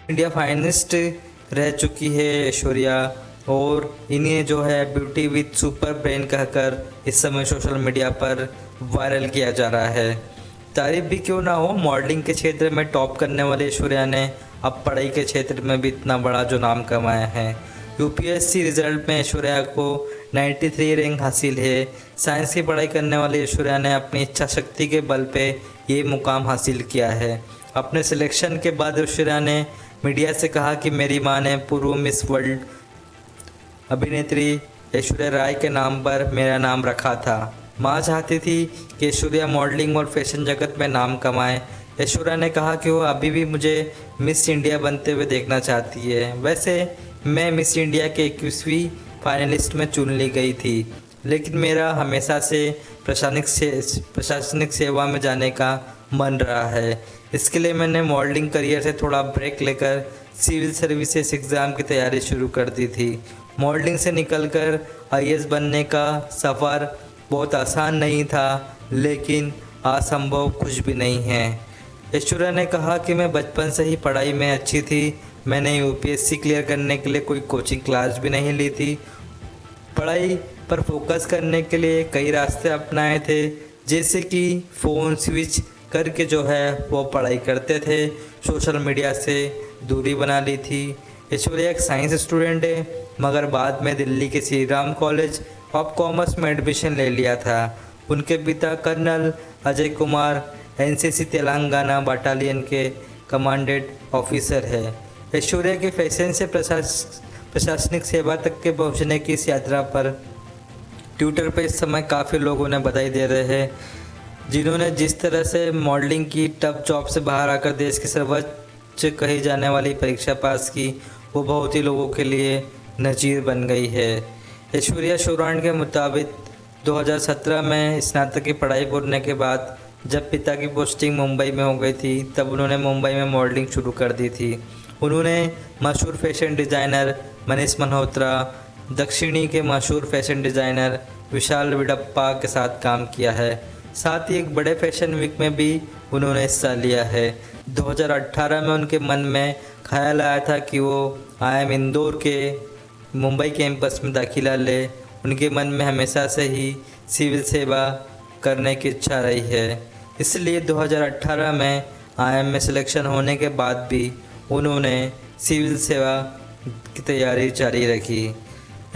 India finest रह चुकी है ऐश्वर्या, और इन्हें जो है ब्यूटी विद सुपर ब्रेन कहकर इस समय सोशल मीडिया पर वायरल किया जा रहा है। तारीफ भी क्यों ना हो, मॉडलिंग के क्षेत्र में टॉप करने वाले ऐश्वर्या ने अब पढ़ाई के क्षेत्र में भी इतना बड़ा जो नाम कमाया है। यूपीएससी रिजल्ट में ऐश्वर्या को 93 रैंक हासिल है। साइंस की पढ़ाई करने वाली ऐश्वर्या ने अपनी इच्छा शक्ति के बल पे ये मुकाम हासिल किया है। अपने सिलेक्शन के बाद ऐश्वर्या ने मीडिया से कहा कि मेरी मां ने पूर्व मिस वर्ल्ड अभिनेत्री ऐश्वर्या राय के नाम पर मेरा नाम रखा था। मां चाहती थी कि ऐश्वर्या मॉडलिंग और फैशन जगत में नाम कमाए। ऐश्वर्या ने कहा कि वो अभी भी मुझे मिस इंडिया बनते हुए देखना चाहती है। वैसे मैं मिस इंडिया के 21वीं फाइनलिस्ट में चुन ली गई थी, लेकिन मेरा हमेशा से प्रशासनिक सेवा में जाने का मन रहा है। इसके लिए मैंने मॉडलिंग करियर से थोड़ा ब्रेक लेकर सिविल सर्विसेज एग्ज़ाम की तैयारी शुरू कर दी थी। मॉडलिंग से निकलकर आईएएस बनने का सफ़र बहुत आसान नहीं था, लेकिन असंभव कुछ भी नहीं है। ऐश्वर्या ने कहा कि मैं बचपन से ही पढ़ाई में अच्छी थी। मैंने यूपीएससी क्लियर करने के लिए कोई कोचिंग क्लास भी नहीं ली थी। पढ़ाई पर फोकस करने के लिए कई रास्ते अपनाए थे, जैसे कि फ़ोन स्विच करके जो है वो पढ़ाई करते थे, सोशल मीडिया से दूरी बना ली थी। ऐश्वर्या एक साइंस स्टूडेंट है, मगर बाद में दिल्ली के Shri Ram college of commerce में एडमिशन ले लिया था। उनके पिता colonel Ajay Kumar NCC Telangana battalion के कमांडेंट ऑफिसर है। ऐश्वर्या के फैशन से प्रशासनिक सेवा तक के पहुंचने की इस यात्रा पर ट्विटर पर इस समय काफ़ी लोग उन्हें बधाई दे रहे हैं, जिन्होंने जिस तरह से मॉडलिंग की टफ जॉब से बाहर आकर देश की सर्वोच्च कही जाने वाली परीक्षा पास की, वो बहुत ही लोगों के लिए नज़ीर बन गई है। ऐश्वर्या शोराण के मुताबिक 2017 में स्नातक की पढ़ाई करने के बाद जब पिता की पोस्टिंग मुंबई में हो गई थी, तब उन्होंने मुंबई में मॉडलिंग शुरू कर दी थी। उन्होंने मशहूर फैशन डिज़ाइनर मनीष मल्होत्रा, दक्षिणी के मशहूर फैशन डिज़ाइनर विशाल विडप्पा के साथ काम किया है। साथ ही एक बड़े फैशन वीक में भी उन्होंने हिस्सा लिया है। 2018 में उनके मन में ख्याल आया था कि वो आईआईएम इंदौर के मुंबई कैंपस में दाखिला ले। उनके मन में हमेशा से ही सिविल सेवा करने की इच्छा रही है, इसलिए 2018 में आईआईएम में सिलेक्शन होने के बाद भी उन्होंने सिविल सेवा की तैयारी जारी रखी।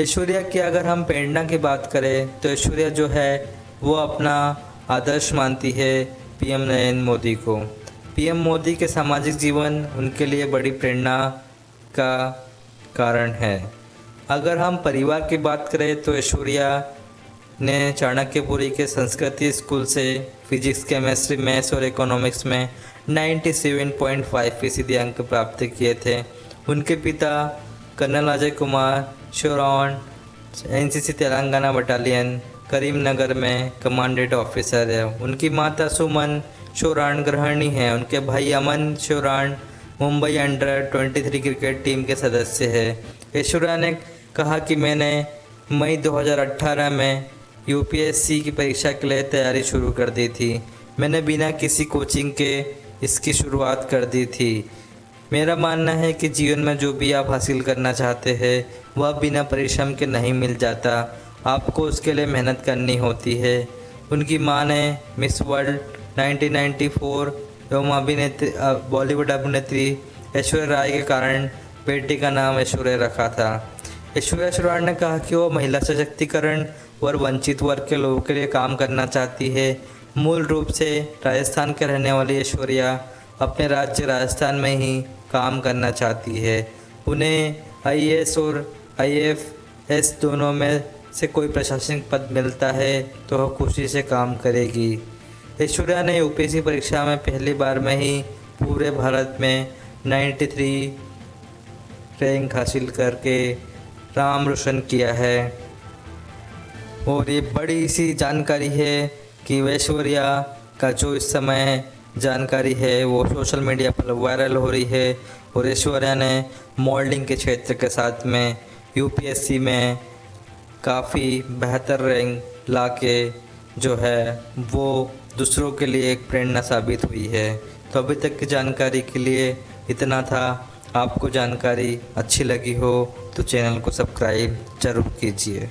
ऐश्वर्या की अगर हम प्रेरणा की बात करें तो ऐश्वर्या जो है वो अपना आदर्श मानती है पीएम नरेंद्र मोदी को। पीएम मोदी के सामाजिक जीवन उनके लिए बड़ी प्रेरणा का कारण है। अगर हम परिवार की बात करें तो ऐश्वर्या ने चाणक्यपुरी के संस्कृति स्कूल से फिजिक्स, केमिस्ट्री, मैथ्स और इकोनॉमिक्स में 97.5% अंक प्राप्त किए थे। उनके पिता colonel Ajay Kumar Shoran NCC Telangana battalion Karimnagar में कमांडेंट ऑफिसर है। उनकी माता सुमन शोराण गृहिणी हैं। उनके भाई अमन Shoran Mumbai under 23 cricket team के सदस्य है। ऐश्वर्या ने कहा कि मैंने मई 2018 में यूपीएससी की परीक्षा के लिए तैयारी शुरू कर दी थी। मैंने बिना किसी कोचिंग के इसकी शुरुआत कर दी थी। मेरा मानना है कि जीवन में जो भी आप हासिल करना चाहते हैं वह बिना परिश्रम के नहीं मिल जाता, आपको उसके लिए मेहनत करनी होती है। उनकी मां ने मिस वर्ल्ड 1994 एवं अभिनेत्री बॉलीवुड अभिनेत्री ऐश्वर्या राय के कारण बेटी का नाम ऐश्वर्या रखा था। ऐश्वर्या शोराण ने कहा कि वो महिला सशक्तिकरण और वंचित वर्ग के लोगों के लिए काम करना चाहती है। मूल रूप से राजस्थान के रहने वाली ऐश्वर्या अपने राज्य राजस्थान में ही काम करना चाहती है। उन्हें आईएएस और आईएफएस दोनों में से कोई प्रशासनिक पद मिलता है तो वह खुशी से काम करेगी। ऐश्वर्या ने यूपीएससी परीक्षा में पहली बार में ही पूरे भारत में 93 रैंक हासिल करके नाम रोशन किया है। और ये बड़ी सी जानकारी है कि ऐश्वर्या का जो इस समय जानकारी है वो सोशल मीडिया पर वायरल हो रही है। और ऐश्वर्या ने मॉडलिंग के क्षेत्र के साथ में यूपीएससी में काफ़ी बेहतर रैंक लाके जो है वो दूसरों के लिए एक प्रेरणा साबित हुई है। तो अभी तक की जानकारी के लिए इतना था। आपको जानकारी अच्छी लगी हो तो चैनल को सब्सक्राइब जरूर कीजिए।